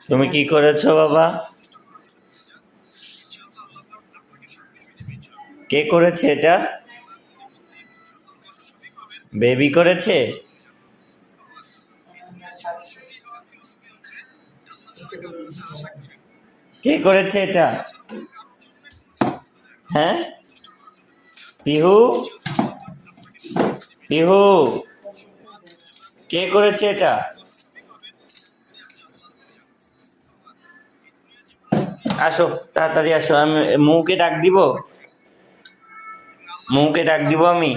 তুমি কি করেছো বাবা? কে করেছে এটা? বেবি করেছে? কে করেছে এটা? হ্যাঁ, পিহু, পিহু, কে করেছে এটা? আসো, তাড়াতাড়ি আসো। আমি মৌকে ডাক দিব, মৌকে ডাক দিব আমি।